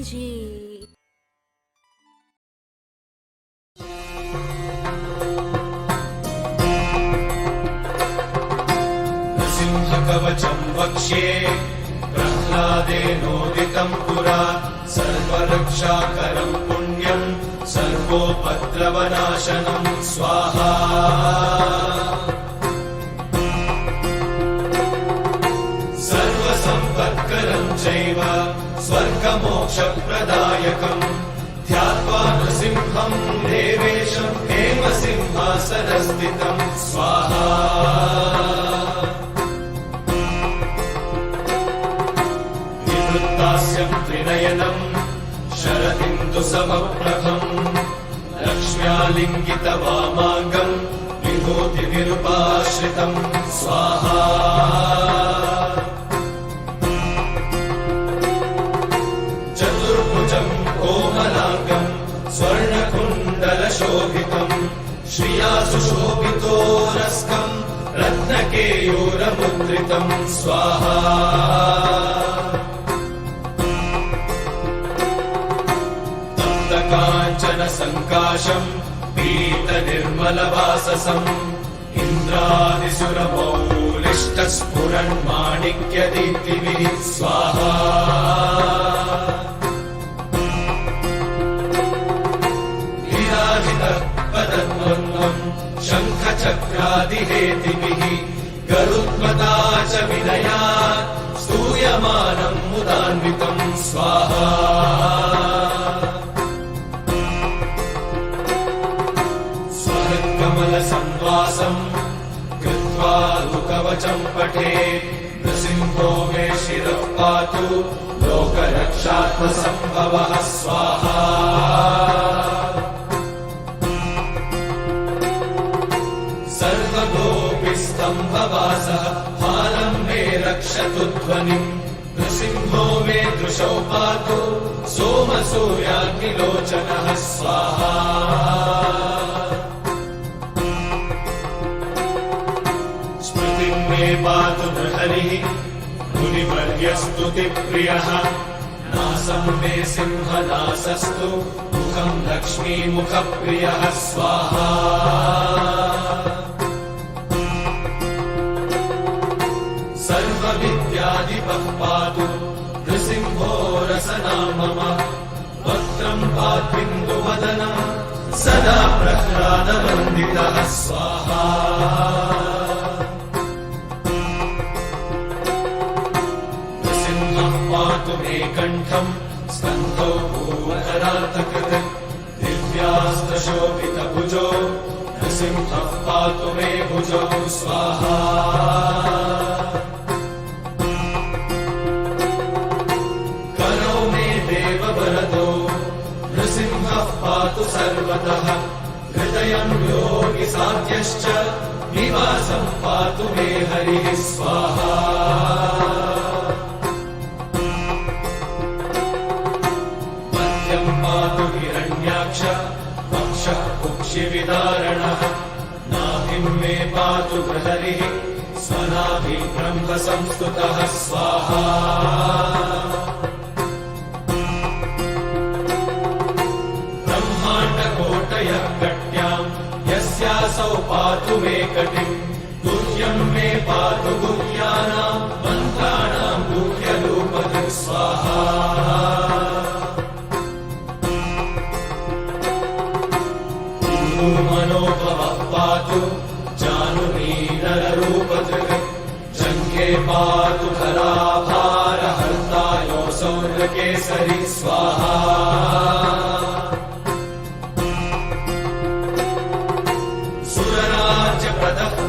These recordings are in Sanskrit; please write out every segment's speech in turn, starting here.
मुझे। नृसिंहकवचं वक्ष्ये प्रह्लादेनोदितं पुरा सर्वरक्षाकरं पुण्यं सर्वोपद्रवनाशनं स्वाहा। सर्वसम्पत्करं चैव स्वर्गमोक्षप्रदायकम् ध्यात्वा नृसिंहं देवेशं हेमसिंहासनस्थितं स्वाहा। विवृत्तास्यं त्रिनयनं शरदिन्दुसमप्रभम् लक्ष्म्यालिङ्गितवामाङ्गं विभूतिनिरुपाश्रितं स्वाहा। चतुर्भुजं कोमलाङ्गं स्वर्णकुण्डलशोभितं श्रिया सुशोभितोरस्कं रत्नकेयूरमुद्रितं स्वाहा। तप्तकाञ्चनसङ्काशं पीतनिर्मलवाससम् इन्द्रादिसुरमौलिष्टस्फुरन्माणिक्यदीप्तिभिः स्वाहा। पदद्वन्द्वं शङ्खचक्रादिहेतिभिः गरुत्मता च विनया स्तूयमानं मुदान्वितं स्वाहा। स्वहृत्कमलसंवासं कृत्वा कवचं पठेत् नृसिंहो मे शिरः पातु लोकरक्षात्मसम्भवः स्वाहा। सर्वगोपिस्तम्भवासः हालं मे रक्षतु ध्वनिम् नृसिंहो मे दृशौ पातु सोमसूर्याग्निलोचनः स्वाहा। स्मृतिं मे पातु नृहरिः मुनिवर्यस्तुतिप्रियः नासं मे सिंहनासस्तु मुखं लक्ष्मीमुखप्रियः स्वाहा। सर्वविद्याधिपः पातु नृसिंहो रसना मम वक्त्रं पाद्बिन्दुवदनं सदा प्रह्लादवन्दितः स्वाहा। नृसिंहः पातु मे कण्ठं स्कन्धौ भूवधरातकृत् दिव्यास्त्रशोभितभुजो नृसिंहः पातु मे भुजौ स्वाहा। वरदो नृसिंहः पातु सर्वतः हृदयं योगिसाध्यश्च निवासं पातु मे हरिः स्वाहा। मध्यं पातु हिरण्याक्ष वक्षः कुक्षिविदारणः नाभिं मे पातु हरिः स्वनाभि ब्रह्मसंस्तुतः स्वाहा। कट्यां यस्यासौ पातु मे कटिम् गुह्यं मे पातु गुह्यानां मन्त्राणां गुह्यरूपधि स्वाहा। मनोभवः पातु जानुनीनररूपधृ जङ्घे पातु धराभारहर्तायोऽसौ नृकेसरी स्वाहा।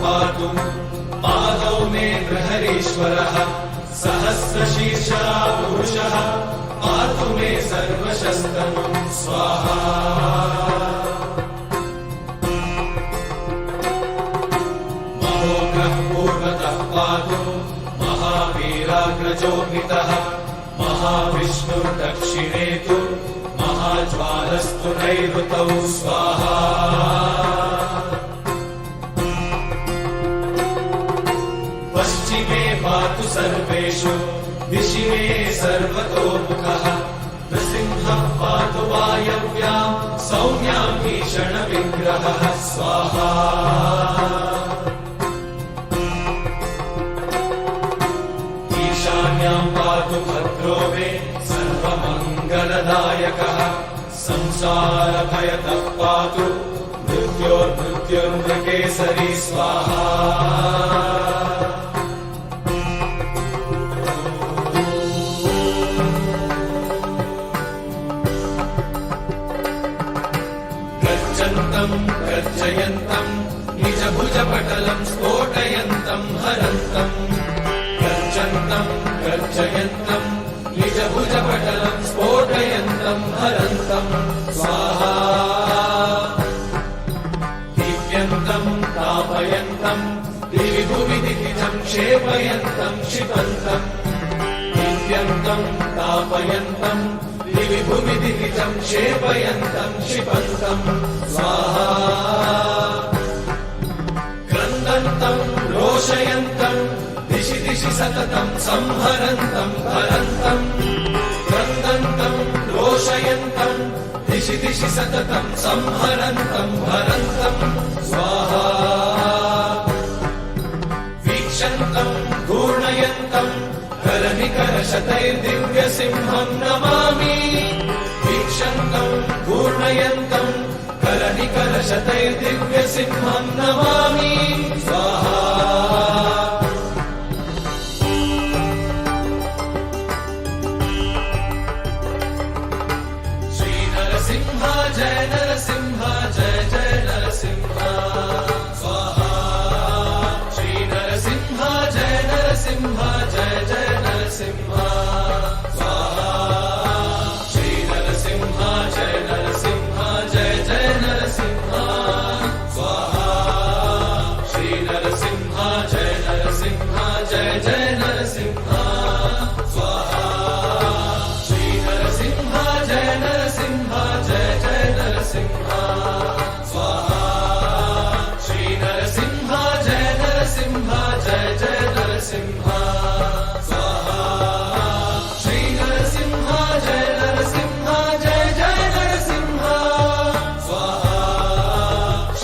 पातु पादौ मे गृहरीश्वरः सहस्रशीर्षा पुरुषः पातु मे सर्वशस्तनं स्वाहा। महोग्रः पूर्वतः पातु महावीराग्रजोभितः महाविष्णुर्दक्षिणे तु महाज्वालस्तु नैऋतौ स्वाहा। पश्चिमे पातु सर्वेषु दिशि मे सर्वतोमुखः नृसिंह सौम्यां भीषणविग्रहः स्वाहा ईशान्यां पातु भद्रो मे सर्वमङ्गलदायकः संसारभयतः पातु मृत्योर्मृत्युर्मृकेसरी स्वाहा गर्जयन्तम् निजभुजपटलम् स्फोटयन्तम् हरन्तम् गर्जयन्तम् निजभुजपटलम् स्फोटयन्तम् हरन्तम् स्वाहा दीप्यन्तम् तापयन्तम् दिवि भुवि दितिजम् क्षेपयन्तम् क्षिपन्तम् दीप्यन्तम् तापयन्तम् दिवि भुवि दितिजम् क्षेपयन्तम् क्षिपन्तम् स्वाहा क्रन्दन्तम् रोषयन्तम् दिशि दिशि सततम् संहरन्तम् हरन्तम् क्रन्दन्तम् रोषयन्तम् दिशि दिशि सततम् संहरन्तम् हरन्तम् स्वाहा वीक्षन्तम् घूर्णयन्तम् करनिकरशतैर्दिव्यसिंहम् नमामि वीक्षन्तम् घूर्णयन्तम् करनिकरशतैर्दिव्यसिंहम् नमामि स्वाहा श्रीनरसिंह जय नरसिंह जय जय नरसिंह स्वाहा श्रीनरसिंह जय नरसिंह जय जय नरसिंह स्वाहा श्रीनरसिंह जय नरसिंह जय जय नरसिंह स्वाहा श्रीनरसिंह जय नरसिंह जय जय नरसिंह स्वाहा श्रीनरसिंह जय नरसिंह जय जय नरसिंह स्वाहा श्रीनरसिंह जय नरसिंह जय जय नरसिंह स्वाहा श्रीनरसिंह जय नरसिंह जय जय नरसिंह स्वाहा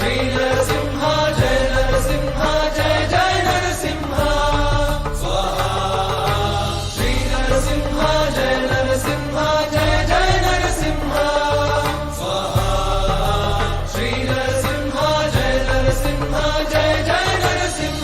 श्रीनरसिंह जय नरसिंह जय जय नरसिंह स्वाहा श्रीनरसिंह जय नरसिंह जय जय नरसिंह स्वाहा श्रीनरसिंह जय नरसिंह जय जय नरसिंह